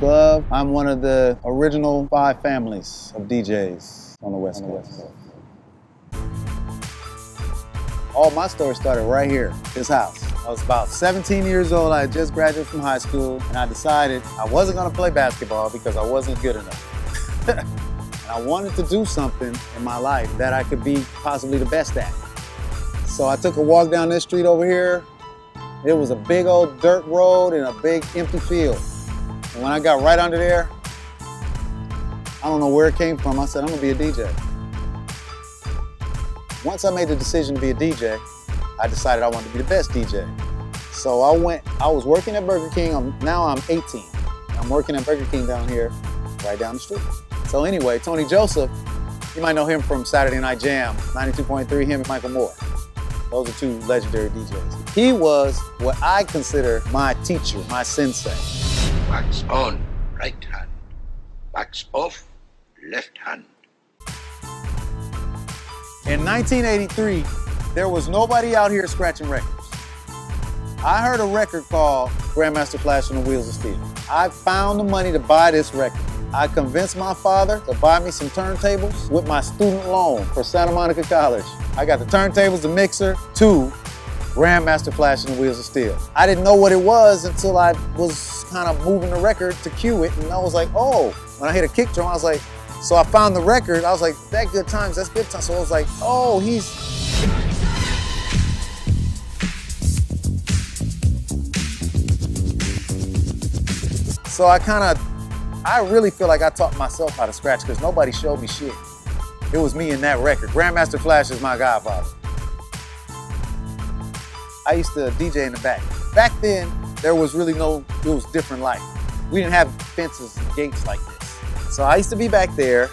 Glove. I'm one of the original 5 families of DJs on the West Coast. All my story started right here, this house. I was about 17 years old. I had just graduated from high school, and I decided I wasn't gonna play basketball because I wasn't good enough. And I wanted to do something in my life that I could be possibly the best at. So I took a walk down this street over here. It was a big old dirt road and a big empty field. And when I got right under there, I don't know where it came from. I said, I'm gonna be a DJ. Once I made the decision to be a DJ, I decided I wanted to be the best DJ. So I was working at Burger King. Now I'm 18. I'm working at Burger King down here, right down the street. So anyway, Tony Joseph, you might know him from Saturday Night Jam, 92.3, him and Michael Moore. Those are 2 legendary DJs. He was what I consider my teacher, my sensei. Wax on, right hand. Wax off, left hand. In 1983, there was nobody out here scratching records. I heard a record called Grandmaster Flash and the Wheels of Steel. I found the money to buy this record. I convinced my father to buy me some turntables with my student loan for Santa Monica College. I got the turntables, the mixer, to Grandmaster Flash and the Wheels of Steel. I didn't know what it was until I was kind of moving the record to cue it, and I was like, oh. When I hit a kick drum, I was like, so I found the record, I was like, that good times, that's good times. So I was like, oh, he's... So I really feel like I taught myself how to scratch because nobody showed me shit. It was me in that record. Grandmaster Flash is my godfather. I used to DJ in the back. Back then, there was really it was different life. We didn't have fences and gates like this. So I used to be back there.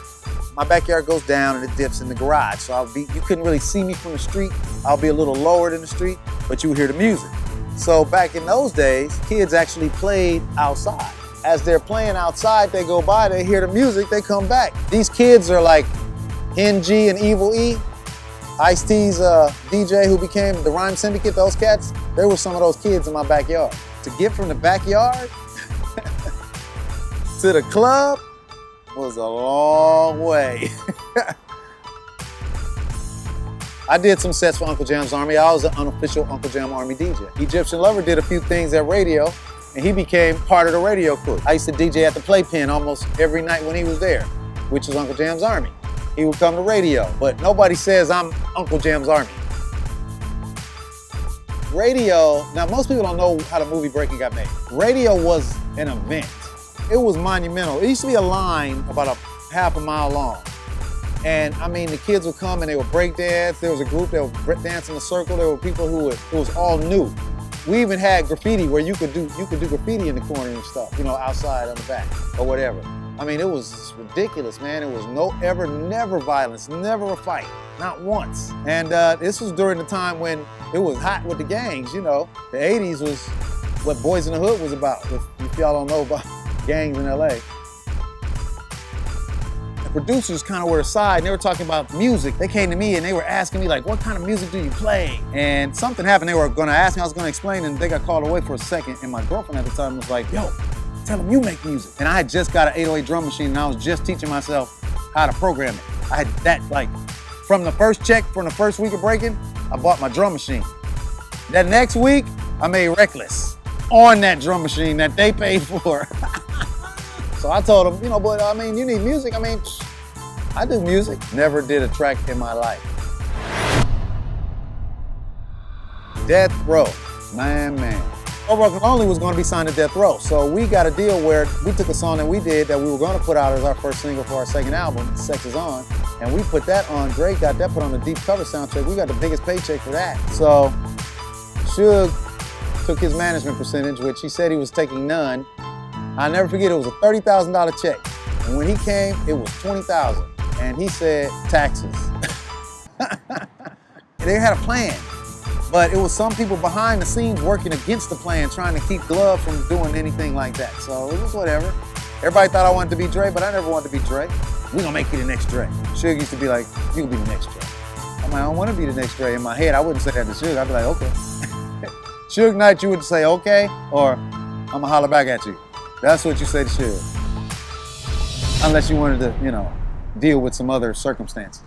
My backyard goes down and it dips in the garage. So you couldn't really see me from the street. I'll be a little lower than the street, but you would hear the music. So back in those days, kids actually played outside. As they're playing outside, they go by, they hear the music, they come back. These kids are like Hen G and Evil E, Ice-T's DJ who became the Rhyme Syndicate, those cats, there were some of those kids in my backyard. To get from the backyard to the club was a long way. I did some sets for Uncle Jam's Army. I was an unofficial Uncle Jam Army DJ. Egyptian Lover did a few things at radio, and he became part of the radio crew. I used to DJ at the Playpen almost every night when he was there, which was Uncle Jam's Army. He would come to radio, but nobody says I'm Uncle Jam's Army. Radio, now most people don't know how the movie Breaking got made. Radio was an event. It was monumental. It used to be a line about a half a mile long. And I mean, the kids would come and they would break dance. There was a group that would dance in a circle. There were people who it was all new. We even had graffiti where you could do graffiti in the corner and stuff, you know, outside on the back or whatever. I mean, it was ridiculous, man. It was never violence, never a fight, not once. And this was during the time when it was hot with the gangs, you know. The 80s was what Boys in the Hood was about, if y'all don't know about gangs in LA. The producers kind of were aside and they were talking about music. They came to me and they were asking me like, what kind of music do you play? And something happened, they were gonna ask me, I was gonna explain, and they got called away for a second. And my girlfriend at the time was like, yo, tell them you make music. And I had just got an 808 drum machine and I was just teaching myself how to program it. I had that, like, from the first check, from the first week of breaking, I bought my drum machine. That next week, I made Reckless on that drum machine that they paid for. So I told them, you know, but I mean, you need music. I mean, I do music. Never did a track in my life. Death Row, man. Overall Only was gonna be signed to Death Row. So we got a deal where we took a song that we did that we were gonna put out as our first single for our second album, Sex Is On, and we put that on, Drake got that put on the Deep Cover soundtrack. We got the biggest paycheck for that. So Suge took his management percentage, which he said he was taking none. I'll never forget, it was a $30,000 check. And when he came, it was $20,000. And he said, taxes. They had a plan, but it was some people behind the scenes working against the plan, trying to keep Glove from doing anything like that. So it was whatever. Everybody thought I wanted to be Dre, but I never wanted to be Dre. We gonna make you the next Dre. Suge used to be like, you can be the next Dre. I'm like, I don't wanna be the next Dre. In my head, I wouldn't say that to Suge. I'd be like, okay. Suge Knight, you would say, okay, or I'm gonna holler back at you. That's what you say to Suge. Unless you wanted to, you know, deal with some other circumstances.